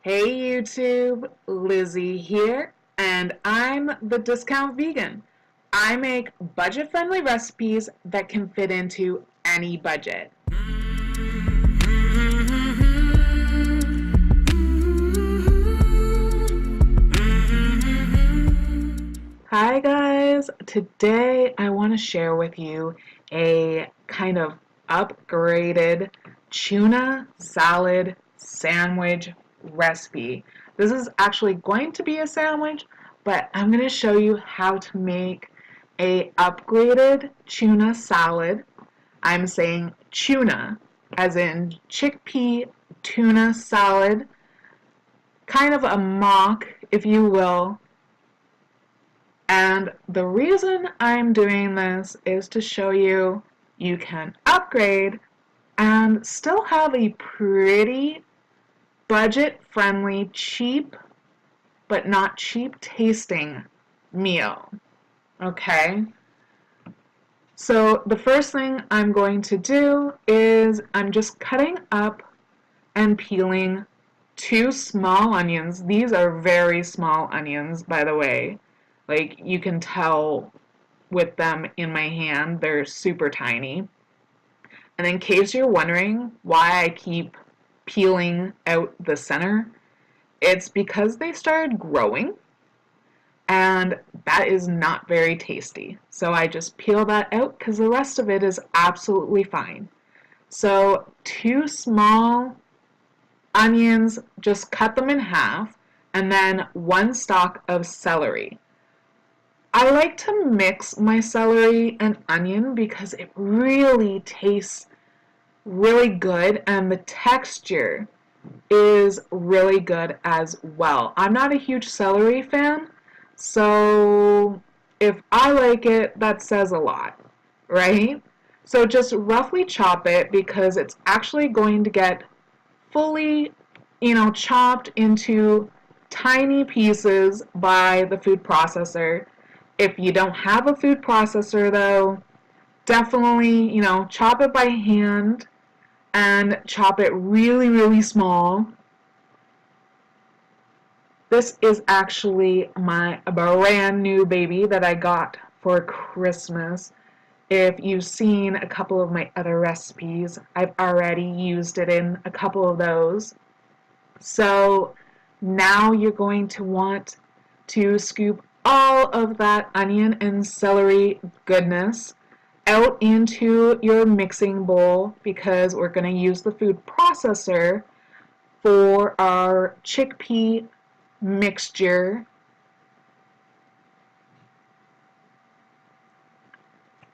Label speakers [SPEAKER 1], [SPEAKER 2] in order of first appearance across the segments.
[SPEAKER 1] Hey YouTube, Lizzie here, and I'm the Discount Vegan. I make budget-friendly recipes that can fit into any budget. Hi guys, today I want to share with you a kind of upgraded tuna salad sandwich recipe. This is actually going to be a sandwich, but I'm going to show you how to make a upgraded tuna salad. I'm saying tuna, as in chickpea tuna salad, kind of a mock, if you will. And the reason I'm doing this is to show you you can upgrade and still have a pretty budget-friendly, cheap, but not cheap tasting meal. Okay? So the first thing I'm going to do is I'm just cutting up and peeling 2 small onions. These are very small onions, by the way. Like, you can tell with them in my hand, they're super tiny. And in case you're wondering why I keep peeling out the center, it's because they started growing, and that is not very tasty. So I just peel that out because the rest of it is absolutely fine. So 2 small onions, just cut them in half, and then 1 stalk of celery. I like to mix my celery and onion because it really tastes really good and the texture is really good as well. I'm not a huge celery fan, so if I like it, that says a lot, right? So just roughly chop it because it's actually going to get fully, chopped into tiny pieces by the food processor. If you don't have a food processor though, definitely, chop it by hand and chop it really, really small. This is actually my brand new baby that I got for Christmas. If you've seen a couple of my other recipes, I've already used it in a couple of those. So now you're going to want to scoop all of that onion and celery goodness out into your mixing bowl because we're going to use the food processor for our chickpea mixture.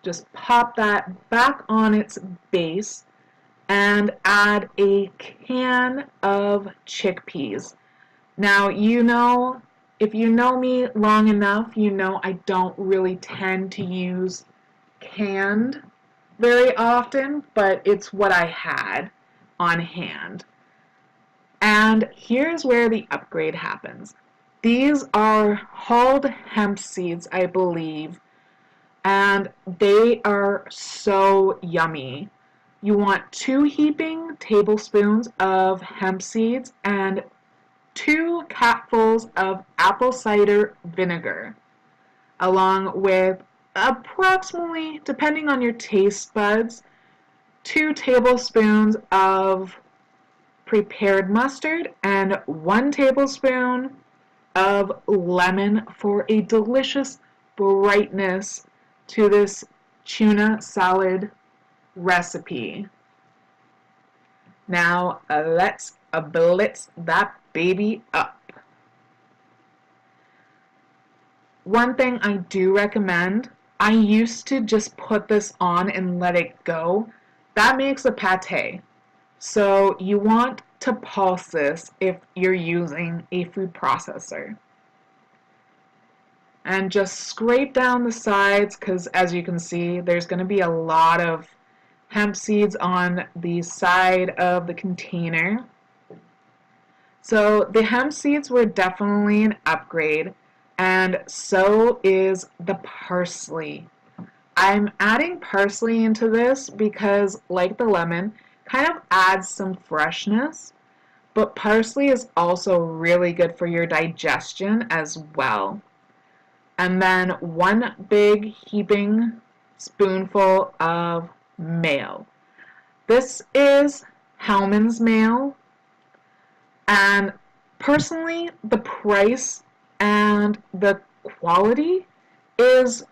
[SPEAKER 1] Just pop that back on its base and add a can of chickpeas. Now, if you know me long enough, you know I don't really tend to use canned very often, but it's what I had on hand. And here's where the upgrade happens. These are hulled hemp seeds, I believe, and they are so yummy. You want 2 heaping tablespoons of hemp seeds and 2 cupfuls of apple cider vinegar, along with approximately, depending on your taste buds, 2 tablespoons of prepared mustard and 1 tablespoon of lemon for a delicious brightness to this tuna salad recipe. Now let's blitz that baby up. One thing I do recommend, I used to just put this on and let it go. That makes a pate. So you want to pulse this if you're using a food processor. And just scrape down the sides because as you can see, there's going to be a lot of hemp seeds on the side of the container. So the hemp seeds were definitely an upgrade, and so is the parsley. I'm adding parsley into this because, like the lemon, kind of adds some freshness, but parsley is also really good for your digestion as well. And then 1 big heaping spoonful of mayo. This is Hellman's mayo, and personally, the price and the quality is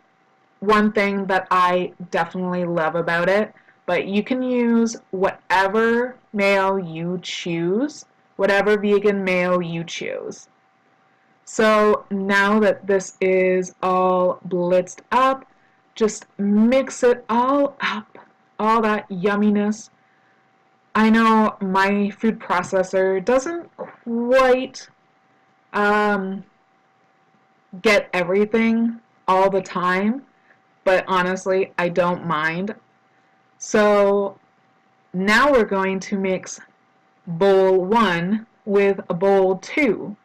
[SPEAKER 1] one thing that I definitely love about it, but you can use whatever mayo you choose, whatever vegan mayo you choose. So now that this is all blitzed up, just mix it all up, all that yumminess. I know my food processor doesn't quite get everything all the time, but honestly, I don't mind. So now we're going to mix bowl 1 with bowl 2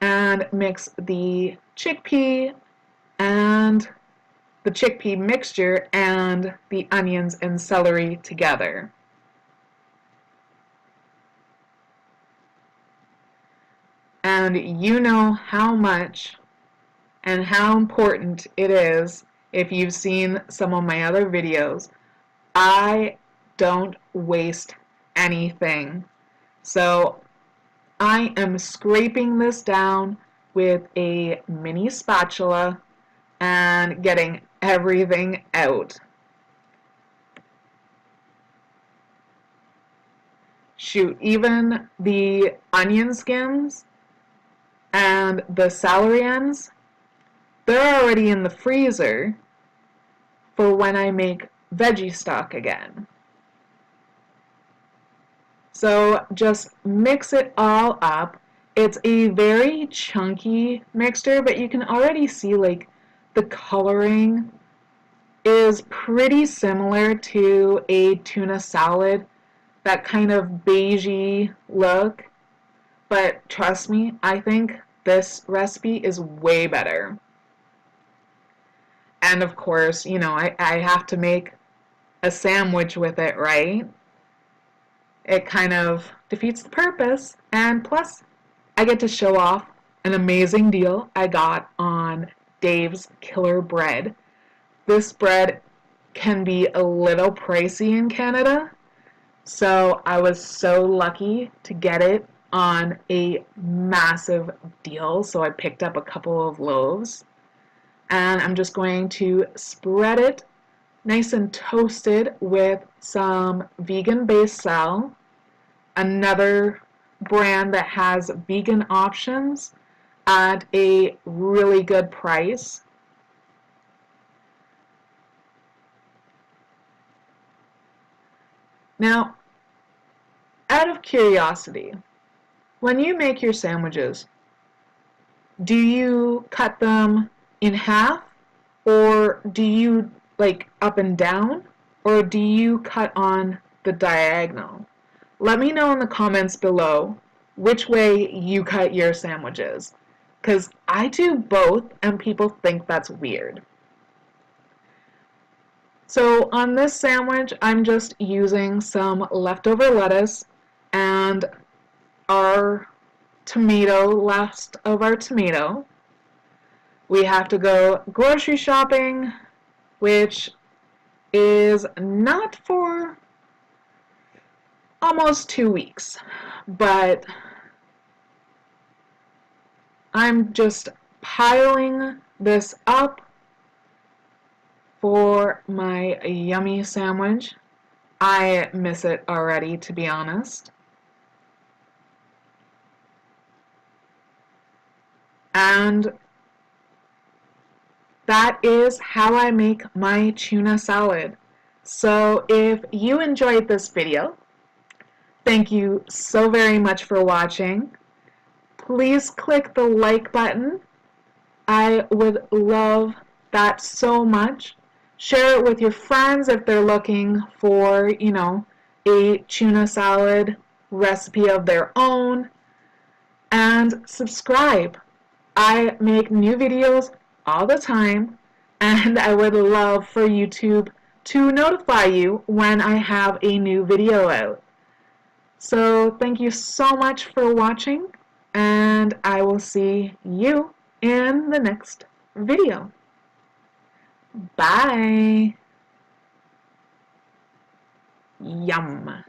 [SPEAKER 1] and mix the chickpea and the chickpea mixture and the onions and celery together. And you know how much and how important it is if you've seen some of my other videos. I don't waste anything. So I am scraping this down with a mini spatula and getting everything out. Shoot, even the onion skins and the celery ends, they're already in the freezer for when I make veggie stock again. So just mix it all up. It's a very chunky mixture, but you can already see like the coloring is pretty similar to a tuna salad, that kind of beigey look. But trust me, I think this recipe is way better. And of course, you know, I have to make a sandwich with it, right? It kind of defeats the purpose. And plus, I get to show off an amazing deal I got on Dave's Killer Bread. This bread can be a little pricey in Canada, so I was so lucky to get it on a massive deal. So I picked up a couple of loaves, and I'm just going to spread it nice and toasted with some vegan basil, another brand that has vegan options at a really good price. Now, out of curiosity, when you make your sandwiches, do you cut them in half, or do you like up and down, or do you cut on the diagonal? Let me know in the comments below which way you cut your sandwiches, because I do both and people think that's weird. So on this sandwich, I'm just using some leftover lettuce and our tomato, last of our tomato. We have to go grocery shopping, which is not for almost 2 weeks, but I'm just piling this up for my yummy sandwich. I miss it already, to be honest. And that is how I make my tuna salad. So if you enjoyed this video, thank you so very much for watching. Please click the like button. I would love that so much. Share it with your friends if they're looking for, you know, a tuna salad recipe of their own. And subscribe. I make new videos all the time, and I would love for YouTube to notify you when I have a new video out. So thank you so much for watching, and I will see you in the next video. Bye! Yum!